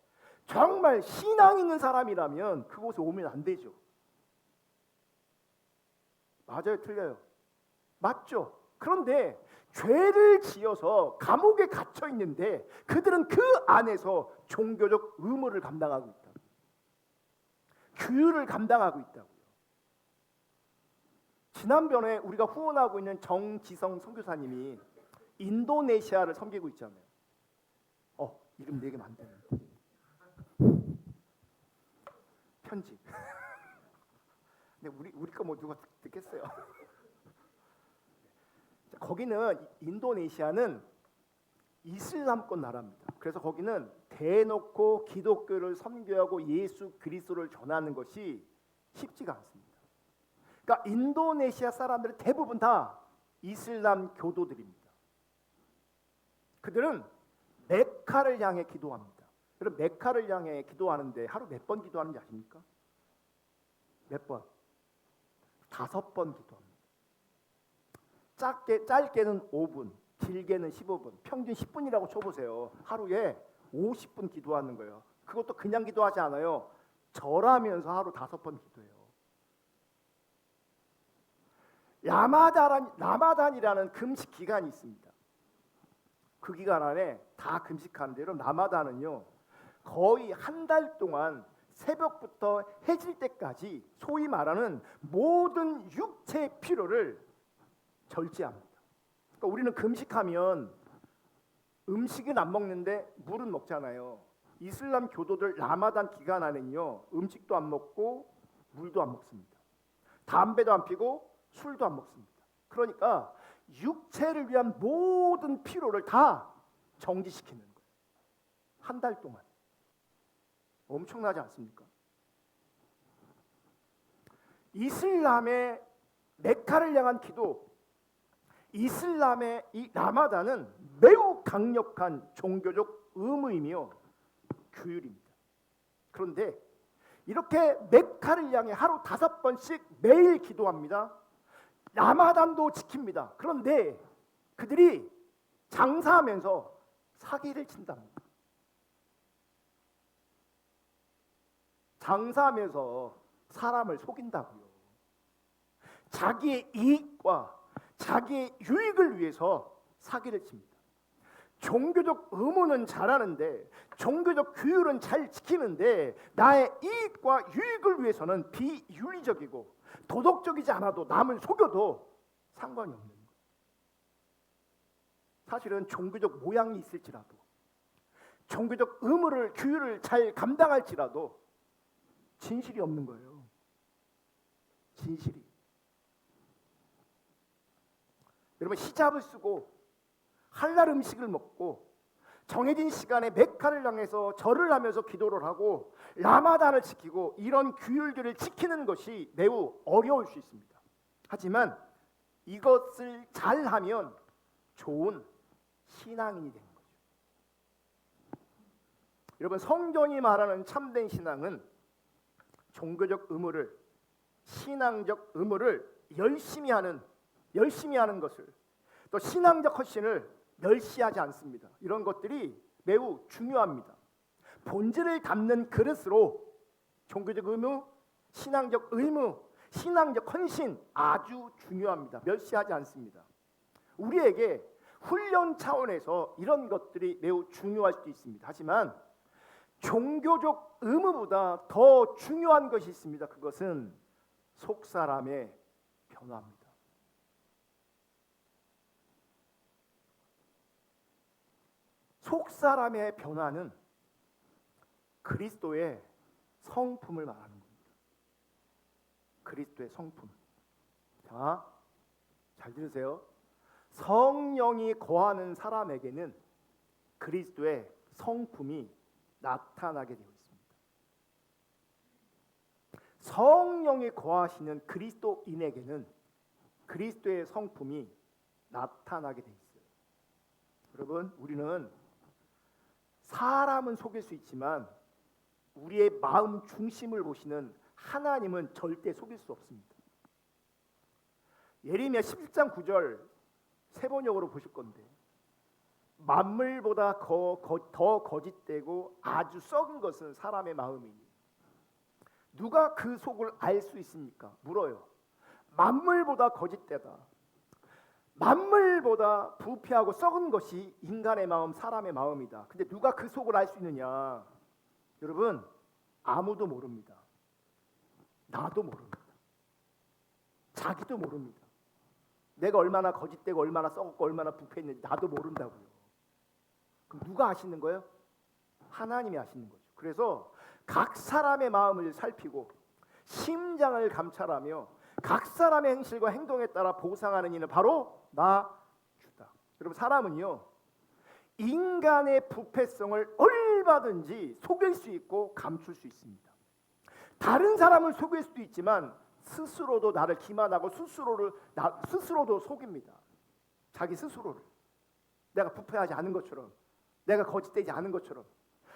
정말 신앙 있는 사람이라면 그곳에 오면 안 되죠. 맞아요, 틀려요? 맞죠? 그런데 죄를 지어서 감옥에 갇혀 있는데 그들은 그 안에서 종교적 의무를 감당하고 있다. 규율을 감당하고 있다고요. 지난번에 우리가 후원하고 있는 정지성 선교사님이 인도네시아를 섬기고 있잖아요. 이름 내기면 안 되는데. 편집. 근데 우리 거 뭐 누가 듣겠어요? 거기는, 인도네시아는 이슬람권 나라입니다. 그래서 거기는 대놓고 기독교를 선교하고 예수 그리스도를 전하는 것이 쉽지가 않습니다. 그러니까 인도네시아 사람들은 대부분 다 이슬람 교도들입니다. 그들은 메카를 향해 기도합니다. 여러분, 메카를 향해 기도하는데 하루 몇 번 기도하는지 아십니까? 몇 번? 5번 기도합니다. 짧게는 5분, 길게는 15분, 평균 10분이라고 쳐보세요. 하루에 50분 기도하는 거예요. 그것도 그냥 기도하지 않아요. 절하면서 하루 5번 기도해요. 라마단이라는 금식 기간이 있습니다. 그 기간 안에 다 금식하는데, 여러분, 라마단은요 거의 한 달 동안 새벽부터 해질 때까지 소위 말하는 모든 육체의 필요를 절제합니다. 그러니까 우리는 금식하면 음식은 안 먹는데 물은 먹잖아요. 이슬람 교도들 라마단 기간 안에는요 음식도 안 먹고 물도 안 먹습니다. 담배도 안 피고 술도 안 먹습니다. 그러니까 육체를 위한 모든 필요를 다 정지시키는 거예요. 한 달 동안. 엄청나지 않습니까? 이슬람의 메카를 향한 기도, 이슬람의 이 라마단은 매우 강력한 종교적 의무이며 규율입니다. 그런데 이렇게 메카를 향해 하루 5번씩 매일 기도합니다. 라마단도 지킵니다. 그런데 그들이 장사하면서 사기를 친답니다. 장사하면서 사람을 속인다고요. 자기의 이익과 자기의 유익을 위해서 사기를 칩니다. 종교적 의무는 잘하는데, 종교적 규율은 잘 지키는데, 나의 이익과 유익을 위해서는 비윤리적이고 도덕적이지 않아도 남을 속여도 상관이 없는 거예요. 사실은 종교적 모양이 있을지라도, 종교적 의무를, 규율을 잘 감당할지라도 진실이 없는 거예요. 진실이. 여러분, 히잡을 쓰고 할랄 음식을 먹고 정해진 시간에 메카를 향해서 절을 하면서 기도를 하고 라마단을 지키고 이런 규율들을 지키는 것이 매우 어려울 수 있습니다. 하지만 이것을 잘하면 좋은 신앙인이 되는 거죠. 여러분, 성경이 말하는 참된 신앙은 종교적 의무를, 신앙적 의무를 열심히 하는 것을, 또 신앙적 헌신을 멸시하지 않습니다. 이런 것들이 매우 중요합니다. 본질을 담는 그릇으로 종교적 의무, 신앙적 의무, 신앙적 헌신 아주 중요합니다. 멸시하지 않습니다. 우리에게 훈련 차원에서 이런 것들이 매우 중요할 수도 있습니다. 하지만 종교적 의무보다 더 중요한 것이 있습니다. 그것은 속사람의 변화입니다. 속사람의 변화는 그리스도의 성품을 말하는 겁니다. 그리스도의 성품. 자, 잘 들으세요. 성령이 거하는 사람에게는 그리스도의 성품이 나타나게 되어 있습니다. 성령이 거하시는 그리스도인에게는 그리스도의 성품이 나타나게 되어 있어요. 여러분, 우리는 사람은 속일 수 있지만 우리의 마음 중심을 보시는 하나님은 절대 속일 수 없습니다. 예레미야 17장 9절 세 번역으로 보실 건데, 만물보다 더 거짓되고 아주 썩은 것은 사람의 마음이니 누가 그 속을 알 수 있습니까? 물어요. 만물보다 거짓되다, 만물보다 부패하고 썩은 것이 인간의 마음, 사람의 마음이다. 근데 누가 그 속을 알 수 있느냐? 여러분, 아무도 모릅니다. 나도 모릅니다. 자기도 모릅니다. 내가 얼마나 거짓되고 얼마나 썩었고 얼마나 부패했는지 나도 모른다고요. 그럼 누가 아시는 거예요? 하나님이 아시는 거죠. 그래서 각 사람의 마음을 살피고 심장을 감찰하며 각 사람의 행실과 행동에 따라 보상하는 이는 바로 나 주다. 여러분, 사람은요, 인간의 부패성을 얼마든지 속일 수 있고 감출 수 있습니다. 다른 사람을 속일 수도 있지만 스스로도 나를 기만하고 스스로도 속입니다. 자기 스스로를. 내가 부패하지 않은 것처럼, 내가 거짓되지 않은 것처럼,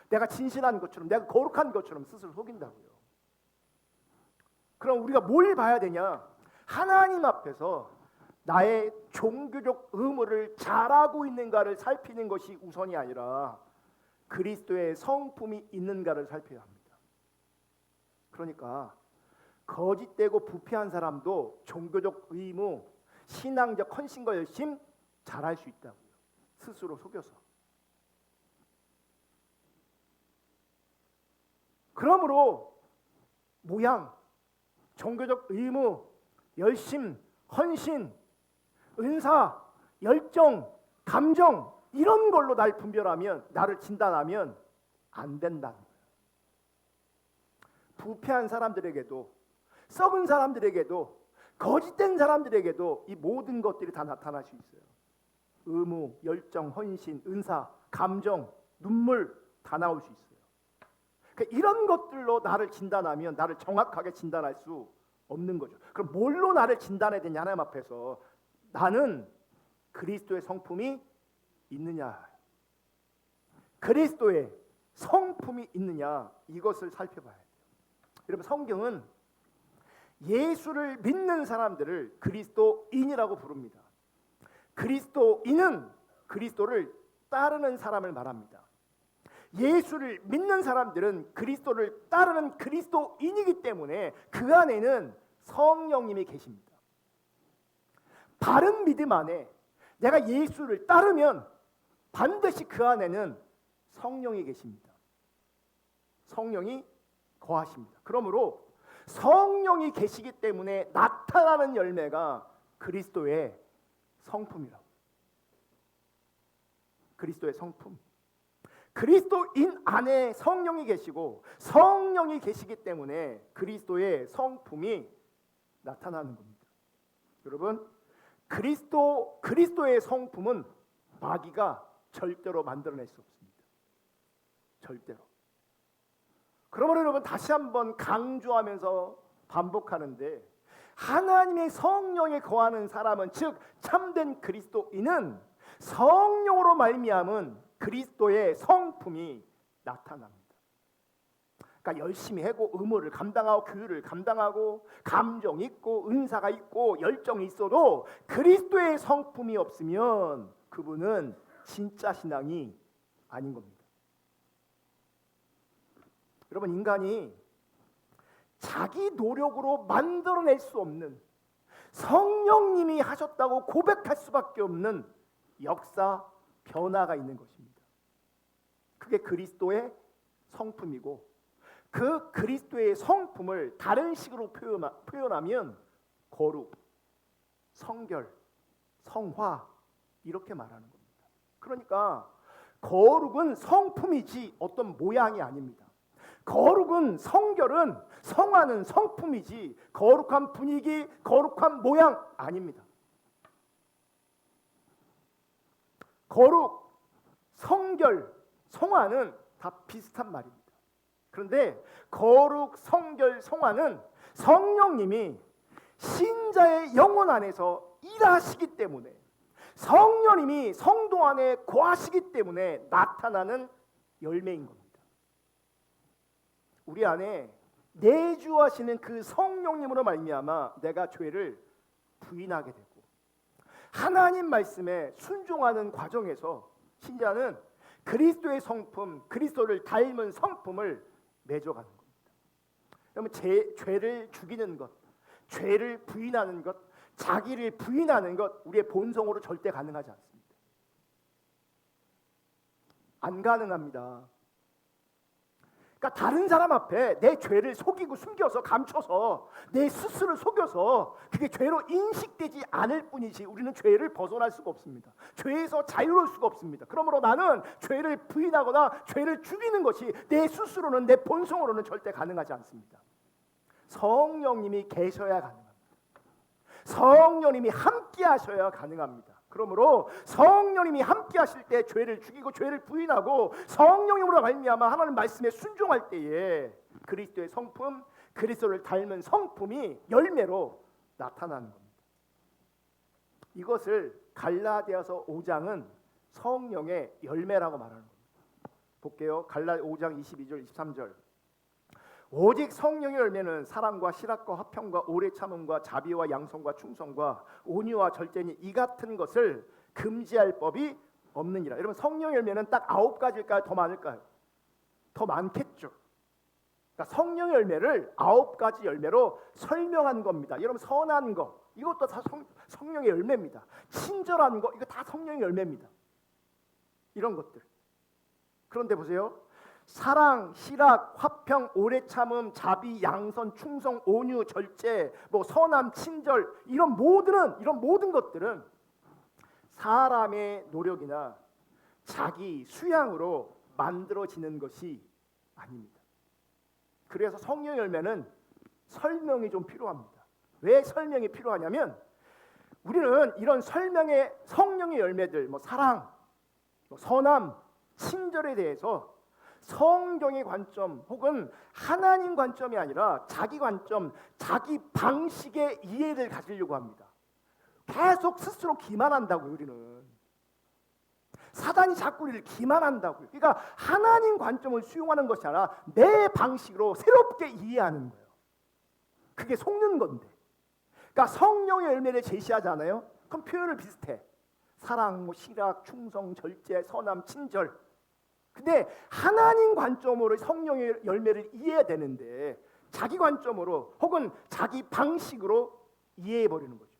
내가 진실한 것처럼, 내가 거룩한 것처럼 스스로 속인다고요. 그럼 우리가 뭘 봐야 되냐? 하나님 앞에서 나의 종교적 의무를 잘하고 있는가를 살피는 것이 우선이 아니라 그리스도의 성품이 있는가를 살펴야 합니다. 그러니까 거짓되고 부패한 사람도 종교적 의무, 신앙적 헌신과 열심 잘할 수 있다고요. 스스로 속여서. 그러므로 모양, 종교적 의무, 열심, 헌신, 은사, 열정, 감정 이런 걸로 날 분별하면, 나를 진단하면 안 된다는 거예요. 부패한 사람들에게도, 썩은 사람들에게도, 거짓된 사람들에게도 이 모든 것들이 다 나타날 수 있어요. 의무, 열정, 헌신, 은사, 감정, 눈물 다 나올 수 있어요. 그러니까 이런 것들로 나를 진단하면 나를 정확하게 진단할 수 없는 거죠. 그럼 뭘로 나를 진단해야 되냐? 하나님 앞에서 나는 그리스도의 성품이 있느냐, 그리스도의 성품이 있느냐, 이것을 살펴봐야 돼요. 여러분, 성경은 예수를 믿는 사람들을 그리스도인이라고 부릅니다. 그리스도인은 그리스도를 따르는 사람을 말합니다. 예수를 믿는 사람들은 그리스도를 따르는 그리스도인이기 때문에 그 안에는 성령님이 계십니다. 바른 믿음 안에 내가 예수를 따르면 반드시 그 안에는 성령이 계십니다. 성령이 거하십니다. 그러므로 성령이 계시기 때문에 나타나는 열매가 그리스도의 성품이라고. 그리스도의 성품. 그리스도인 안에 성령이 계시고 성령이 계시기 때문에 그리스도의 성품이 나타나는 겁니다. 여러분, 그리스도의 성품은 마귀가 절대로 만들어낼 수 없습니다. 절대로. 그러므로 여러분, 다시 한번 강조하면서 반복하는데, 하나님의 성령에 거하는 사람은, 즉 참된 그리스도인은 성령으로 말미암은 그리스도의 성품이 나타납니다. 그러니까 열심히 하고 의무를 감당하고 교육을 감당하고 감정 있고 은사가 있고 열정이 있어도 그리스도의 성품이 없으면 그분은 진짜 신앙이 아닌 겁니다. 여러분, 인간이 자기 노력으로 만들어낼 수 없는, 성령님이 하셨다고 고백할 수밖에 없는 역사 변화가 있는 것입니다. 그게 그리스도의 성품이고, 그 그리스도의 성품을 다른 식으로 표현하면 거룩, 성결, 성화 이렇게 말하는 겁니다. 그러니까 거룩은 성품이지 어떤 모양이 아닙니다. 거룩은, 성결은, 성화는 성품이지 거룩한 분위기, 거룩한 모양 아닙니다. 거룩, 성결, 성화는 다 비슷한 말입니다. 그런데 거룩, 성결, 성화는 성령님이 신자의 영혼 안에서 일하시기 때문에, 성령님이 성도 안에 거하시기 때문에 나타나는 열매인 겁니다. 우리 안에 내주하시는 그 성령님으로 말미암아 내가 죄를 부인하게 되고, 하나님 말씀에 순종하는 과정에서 신자는 그리스도의 성품, 그리스도를 닮은 성품을 맺어가는 겁니다. 그러면 죄를 죽이는 것, 죄를 부인하는 것, 자기를 부인하는 것, 우리의 본성으로 절대 가능하지 않습니다. 안 가능합니다. 그러니까 다른 사람 앞에 내 죄를 속이고 숨겨서 감춰서 내 스스로를 속여서 그게 죄로 인식되지 않을 뿐이지 우리는 죄를 벗어날 수가 없습니다. 죄에서 자유로울 수가 없습니다. 그러므로 나는 죄를 부인하거나 죄를 죽이는 것이 내 스스로는, 내 본성으로는 절대 가능하지 않습니다. 성령님이 계셔야 가능합니다. 성령님이 함께 하셔야 가능합니다. 그러므로 성령님이 함께 하실 때 죄를 죽이고 죄를 부인하고 성령님으로 말미암아 하나님 말씀에 순종할 때에 그리스도의 성품, 그리스도를 닮은 성품이 열매로 나타나는 겁니다. 이것을 갈라디아서 5장은 성령의 열매라고 말하는 겁니다. 볼게요. 갈라디아 5장 22절 23절. 오직 성령의 열매는 사랑과 실학과 화평과 오래 참음과 자비와 양성과 충성과 온유와 절제니 이 같은 것을 금지할 법이 없느니라. 여러분, 성령의 열매는 딱 9가지일까요? 더 많을까요? 더 많겠죠. 그러니까 성령의 열매를 9가지 열매로 설명한 겁니다. 여러분, 선한 거 이것도 다 성령의 열매입니다. 친절한 거 이거 다 성령의 열매입니다. 이런 것들. 그런데 보세요. 사랑, 실학, 화평, 오래 참음, 자비, 양선, 충성, 온유, 절제, 선함, 친절 이런 모든 것들은 사람의 노력이나 자기 수양으로 만들어지는 것이 아닙니다. 그래서 성령의 열매는 설명이 좀 필요합니다. 왜 설명이 필요하냐면 우리는 이런 설명의 성령의 열매들, 사랑, 선함, 친절에 대해서 성경의 관점 혹은 하나님 관점이 아니라 자기 관점, 자기 방식의 이해를 가지려고 합니다. 계속 스스로 기만한다고요. 우리는 사단이 자꾸 우리를 기만한다고요. 그러니까 하나님 관점을 수용하는 것이 아니라 내 방식으로 새롭게 이해하는 거예요. 그게 속는 건데. 그러니까 성령의 열매를 제시하잖아요. 그럼 표현을 비슷해. 사랑, 실학, 충성, 절제, 선함, 친절. 근데 하나님 관점으로 성령의 열매를 이해해야 되는데 자기 관점으로 혹은 자기 방식으로 이해해버리는 거죠.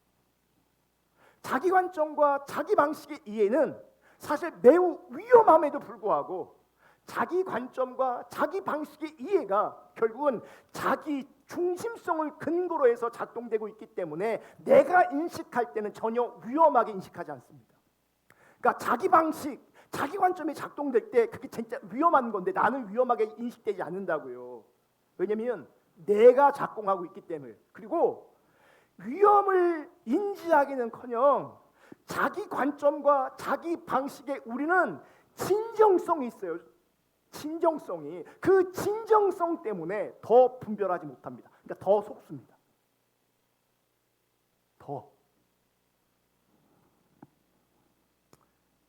자기 관점과 자기 방식의 이해는 사실 매우 위험함에도 불구하고 자기 관점과 자기 방식의 이해가 결국은 자기 중심성을 근거로 해서 작동되고 있기 때문에 내가 인식할 때는 전혀 위험하게 인식하지 않습니다. 그러니까 자기 방식, 자기 관점이 작동될 때 그게 진짜 위험한 건데 나는 위험하게 인식되지 않는다고요. 왜냐하면 내가 작동하고 있기 때문에. 그리고 위험을 인지하기는커녕 자기 관점과 자기 방식에 우리는 진정성이 있어요. 진정성이. 그 진정성 때문에 더 분별하지 못합니다. 그러니까 더 속습니다. 더.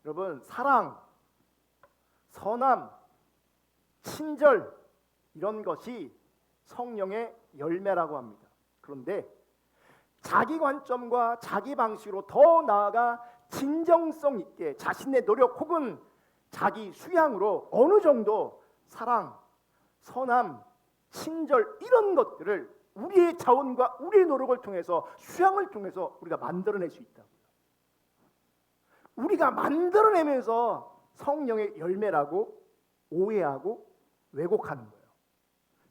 여러분, 사랑, 선함, 친절 이런 것이 성령의 열매라고 합니다. 그런데 자기 관점과 자기 방식으로 더 나아가 진정성 있게 자신의 노력 혹은 자기 수양으로 어느 정도 사랑, 선함, 친절 이런 것들을 우리의 자원과 우리의 노력을 통해서 수양을 통해서 우리가 만들어낼 수 있다. 우리가 만들어내면서 성령의 열매라고 오해하고 왜곡하는 거예요.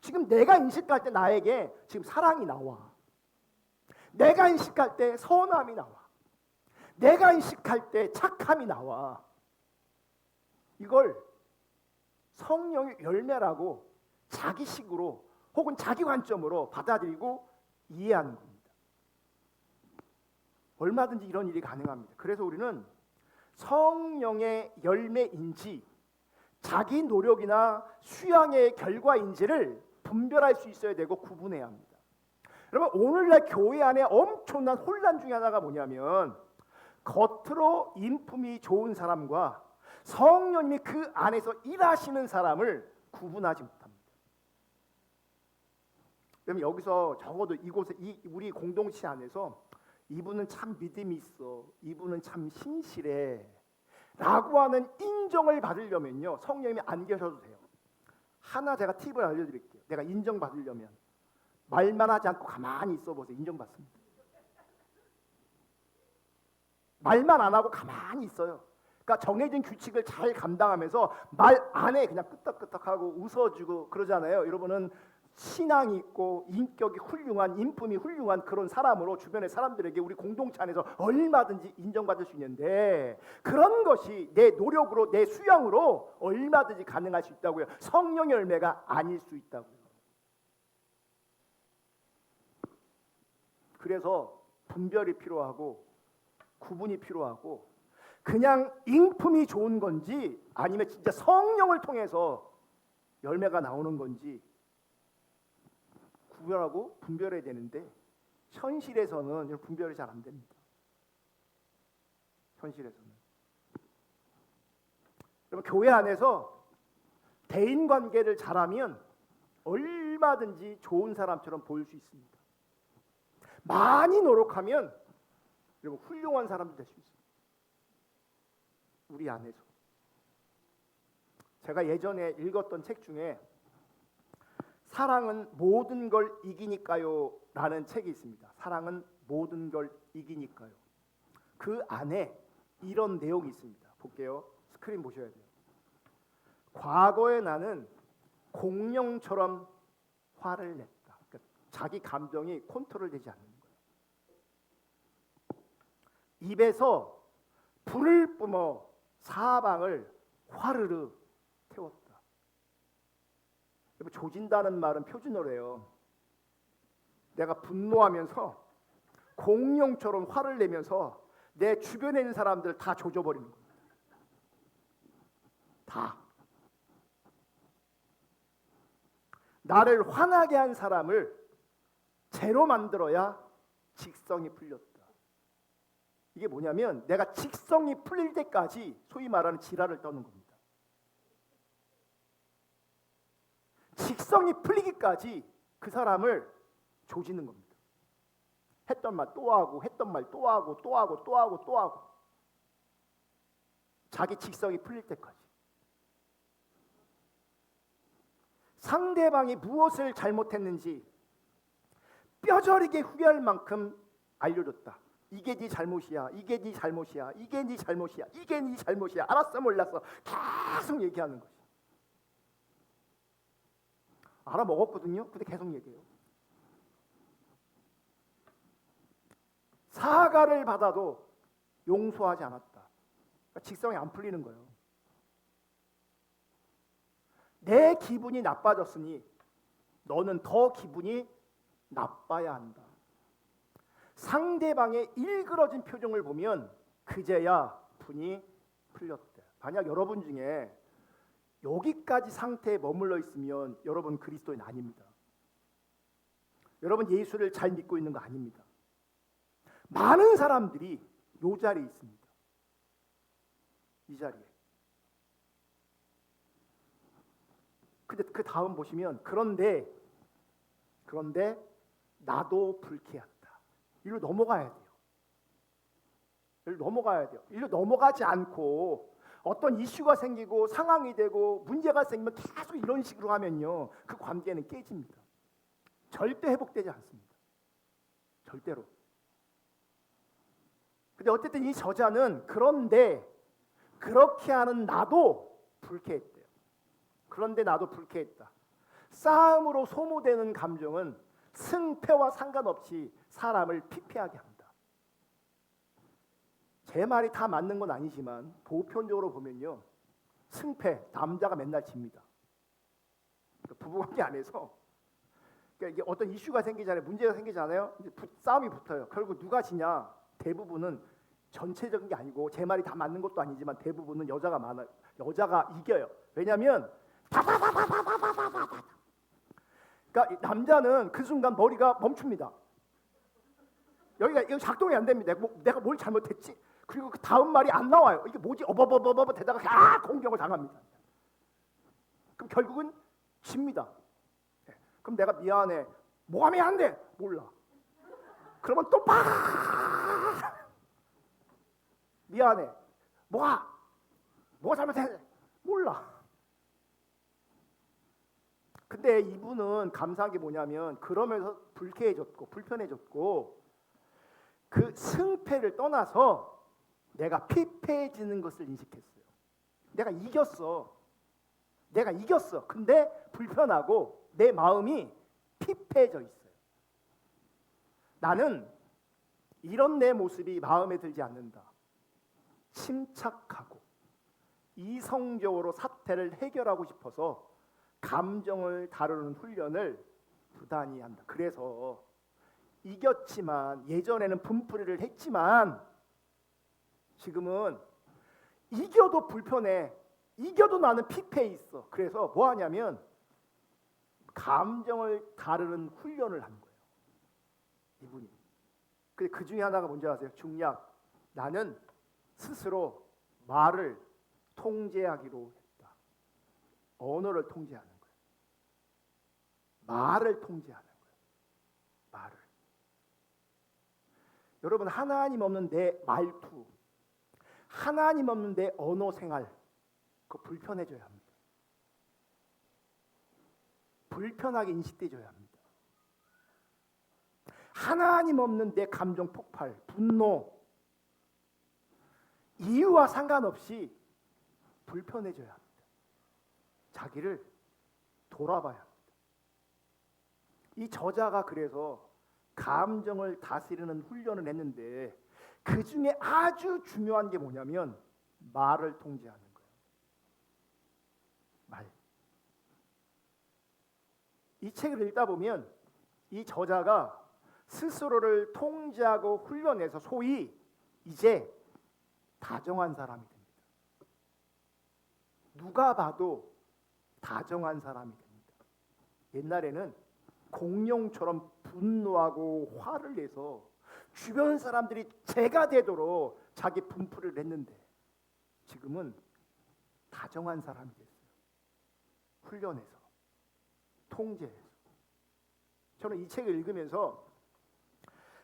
지금 내가 인식할 때 나에게 지금 사랑이 나와. 내가 인식할 때 선함이 나와. 내가 인식할 때 착함이 나와. 이걸 성령의 열매라고 자기식으로 혹은 자기 관점으로 받아들이고 이해하는 겁니다. 얼마든지 이런 일이 가능합니다. 그래서 우리는 성령의 열매인지 자기 노력이나 수양의 결과인지를 분별할 수 있어야 되고 구분해야 합니다. 여러분, 오늘날 교회 안에 엄청난 혼란 중에 하나가 뭐냐면 겉으로 인품이 좋은 사람과 성령님이 그 안에서 일하시는 사람을 구분하지 못합니다. 그럼 여기서 적어도 이곳에 우리 공동체 안에서 이분은 참 믿음이 있어, 이분은 참 신실해 라고 하는 인정을 받으려면요, 성령님이 안 계셔도 돼요. 하나 제가 팁을 알려드릴게요. 내가 인정받으려면 말만 하지 않고 가만히 있어 보세요. 인정받습니다. 말만 안 하고 가만히 있어요. 그러니까 정해진 규칙을 잘 감당하면서 말 안에 그냥 끄떡끄떡하고 웃어주고 그러잖아요. 여러분은 신앙이 있고 인격이 훌륭한, 인품이 훌륭한 그런 사람으로 주변의 사람들에게 우리 공동체 안에서 얼마든지 인정받을 수 있는데, 그런 것이 내 노력으로 내 수양으로 얼마든지 가능할 수 있다고요. 성령의 열매가 아닐 수 있다고요. 그래서 분별이 필요하고 구분이 필요하고, 그냥 인품이 좋은 건지 아니면 진짜 성령을 통해서 열매가 나오는 건지 구별하고 분별해야 되는데, 현실에서는 분별이 잘 안 됩니다. 현실에서는. 여러분, 교회 안에서 대인 관계를 잘하면 얼마든지 좋은 사람처럼 보일 수 있습니다. 많이 노력하면 여러분 훌륭한 사람도 될 수 있습니다. 우리 안에서. 제가 예전에 읽었던 책 중에 사랑은 모든 걸 이기니까요 라는 책이 있습니다. 사랑은 모든 걸 이기니까요. 그 안에 이런 내용이 있습니다. 볼게요. 스크린 보셔야 돼요. 과거에 나는 공룡처럼 화를 냈다. 그러니까 자기 감정이 컨트롤되지 않는 거예요. 입에서 불을 뿜어 사방을 화르르 태웠다. 조진다는 말은 표준어래요. 내가 분노하면서 공룡처럼 화를 내면서 내 주변에 있는 사람들 다 조져버리는 겁니다. 다. 나를 화나게 한 사람을 죄로 만들어야 직성이 풀렸다. 이게 뭐냐면 내가 직성이 풀릴 때까지 소위 말하는 지랄을 떠는 겁니다. 직성이 풀리기까지 그 사람을 조지는 겁니다. 했던 말 또 하고, 했던 말 또 하고, 또 하고, 또 하고, 또 하고. 자기 직성이 풀릴 때까지. 상대방이 무엇을 잘못했는지 뼈저리게 후회할 만큼 알려줬다. 이게 네 잘못이야, 이게 네 잘못이야, 이게 네 잘못이야, 이게 네 잘못이야. 알았어 몰랐어. 계속 얘기하는 거지. 알아먹었거든요. 근데 계속 얘기해요. 사과를 받아도 용서하지 않았다. 그러니까 직성이 안 풀리는 거예요. 내 기분이 나빠졌으니 너는 더 기분이 나빠야 한다. 상대방의 일그러진 표정을 보면 그제야 분이 풀렸대. 만약 여러분 중에 여기까지 상태에 머물러 있으면 여러분 그리스도인 아닙니다. 여러분 예수를 잘 믿고 있는 거 아닙니다. 많은 사람들이 이 자리에 있습니다. 이 자리에. 근데 그 다음 보시면 그런데 나도 불쾌하다. 이리로 넘어가야 돼요. 이리로 넘어가야 돼요. 이리로 넘어가지 않고 어떤 이슈가 생기고 상황이 되고 문제가 생기면 계속 이런 식으로 하면요, 그 관계는 깨집니다. 절대 회복되지 않습니다. 절대로. 근데 어쨌든 이 저자는 그런데 그렇게 하는 나도 불쾌했대요. 그런데 나도 불쾌했다. 싸움으로 소모되는 감정은 승패와 상관없이 사람을 피폐하게 합니다. 제 말이 다 맞는 건 아니지만 보편적으로 보면요, 승패, 남자가 맨날 집니다. 부부관계 안에서 이게 어떤 이슈가 생기잖아요. 문제가 생기잖아요. 이제 싸움이 붙어요. 결국 누가 지냐? 대부분은, 전체적인 게 아니고 제 말이 다 맞는 것도 아니지만 대부분은 여자가 많아요. 여자가 이겨요. 왜냐하면 그러니까 남자는 그 순간 머리가 멈춥니다. 이거 작동이 안 됩니다. 내가 뭘 잘못했지? 그리고 그 다음 말이 안 나와요. 이게 뭐지? 어버버버버 대다가 공격을 당합니다. 그럼 결국은 집니다. 그럼 내가 미안해. 뭐가 미안한데? 몰라. 그러면 또 미안해. 뭐가 잘못했어? 몰라. 근데 이분은 감사한 게 뭐냐면 그러면서 불쾌해졌고 불편해졌고 그 승패를 떠나서 내가 피폐해지는 것을 인식했어요. 내가 이겼어. 근데 불편하고 내 마음이 피폐해져 있어요. 나는 이런 내 모습이 마음에 들지 않는다. 침착하고 이성적으로 사태를 해결하고 싶어서 감정을 다루는 훈련을 부단히 한다. 그래서 이겼지만, 예전에는 분풀이를 했지만 지금은 이겨도 불편해. 이겨도 나는 피폐해 있어. 그래서 뭐 하냐면 감정을 다루는 훈련을 하는 거예요. 이분이. 근데 그 중에 하나가 뭔지 아세요? 중략. 나는 스스로 말을 통제하기로 했다. 언어를 통제하는 거예요. 말을 통제하는 거예요. 말을. 여러분, 하나님 없는 내 말투, 하나님 없는 내 언어 생활, 그거 불편해져야 합니다. 불편하게 인식되져야 합니다. 하나님 없는 내 감정 폭발, 분노, 이유와 상관없이 불편해져야 합니다. 자기를 돌아봐야 합니다. 이 저자가 그래서 감정을 다스리는 훈련을 했는데 그 중에 아주 중요한 게 뭐냐면 말을 통제하는 거예요. 말. 이 책을 읽다 보면 이 저자가 스스로를 통제하고 훈련해서 소위 이제 다정한 사람이 됩니다. 누가 봐도 다정한 사람이 됩니다. 옛날에는 공룡처럼 분노하고 화를 내서 주변 사람들이 죄가 되도록 자기 분풀이를 했는데 지금은 다정한 사람이 됐어요. 훈련해서, 통제해서. 저는 이 책을 읽으면서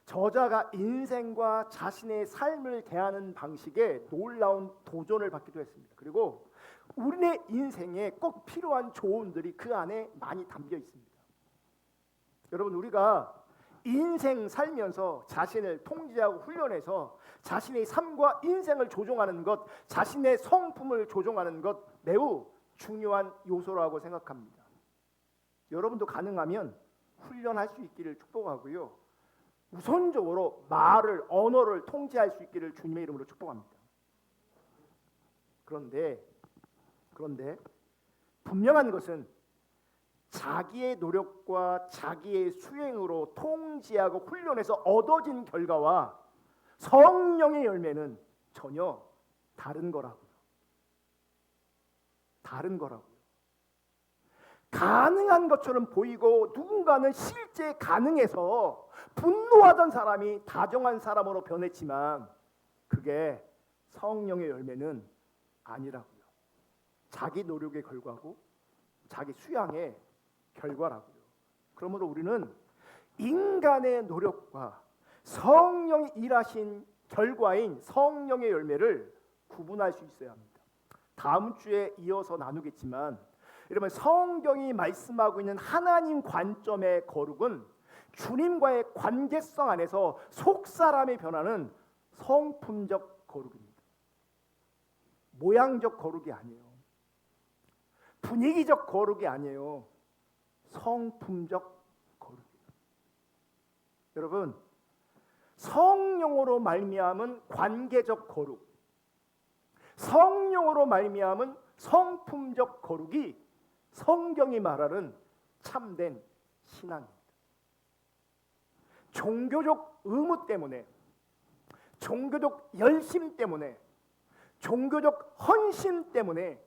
저자가 인생과 자신의 삶을 대하는 방식에 놀라운 도전을 받기도 했습니다. 그리고 우리의 인생에 꼭 필요한 조언들이 그 안에 많이 담겨 있습니다. 여러분, 우리가 인생 살면서 자신을 통제하고 훈련해서 자신의 삶과 인생을 조종하는 것, 자신의 성품을 조종하는 것 매우 중요한 요소라고 생각합니다. 여러분도 가능하면 훈련할 수 있기를 축복하고요. 우선적으로 말을, 언어를 통제할 수 있기를 주님의 이름으로 축복합니다. 그런데 분명한 것은 자기의 노력과 자기의 수행으로 통제하고 훈련해서 얻어진 결과와 성령의 열매는 전혀 다른 거라고요. 가능한 것처럼 보이고 누군가는 실제 가능해서 분노하던 사람이 다정한 사람으로 변했지만 그게 성령의 열매는 아니라고요. 자기 노력의 결과고 자기 수양의 결과라고요. 그러므로 우리는 인간의 노력과 성령이 일하신 결과인 성령의 열매를 구분할 수 있어야 합니다. 다음 주에 이어서 나누겠지만 여러분, 성경이 말씀하고 있는 하나님 관점의 거룩은 주님과의 관계성 안에서 속사람이 변하는 성품적 거룩입니다. 모양적 거룩이 아니에요. 분위기적 거룩이 아니에요. 성품적 거룩이에요. 여러분, 성령으로 말미암은 관계적 거룩, 성령으로 말미암은 성품적 거룩이 성경이 말하는 참된 신앙입니다. 종교적 의무 때문에, 종교적 열심 때문에, 종교적 헌신 때문에,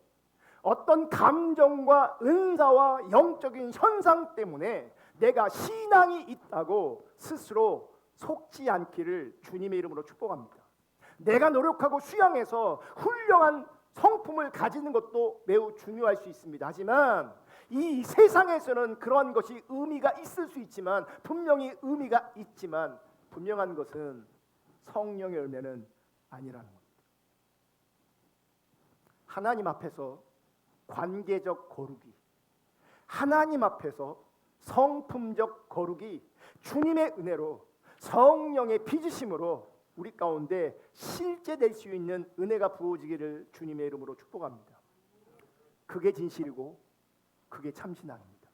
어떤 감정과 은사와 영적인 현상 때문에 내가 신앙이 있다고 스스로 속지 않기를 주님의 이름으로 축복합니다. 내가 노력하고 수양해서 훌륭한 성품을 가지는 것도 매우 중요할 수 있습니다. 하지만 이 세상에서는 그런 것이 의미가 있을 수 있지만, 분명히 의미가 있지만 분명한 것은 성령의 열매는 아니라는 겁니다. 하나님 앞에서 관계적 거룩이, 하나님 앞에서 성품적 거룩이 주님의 은혜로, 성령의 빚으심으로 우리 가운데 실제될 수 있는 은혜가 부어지기를 주님의 이름으로 축복합니다. 그게 진실이고 그게 참신앙입니다.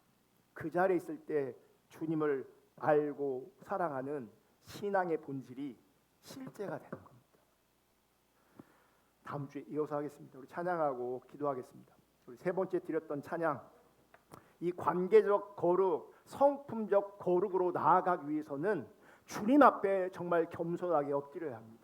그 자리에 있을 때 주님을 알고 사랑하는 신앙의 본질이 실제가 되는 겁니다. 다음 주에 이어서 하겠습니다. 우리 찬양하고 기도하겠습니다. 우리 세 번째 드렸던 찬양, 이 관계적 거룩, 성품적 거룩으로 나아가기 위해서는 주님 앞에 정말 겸손하게 엎드려야 합니다.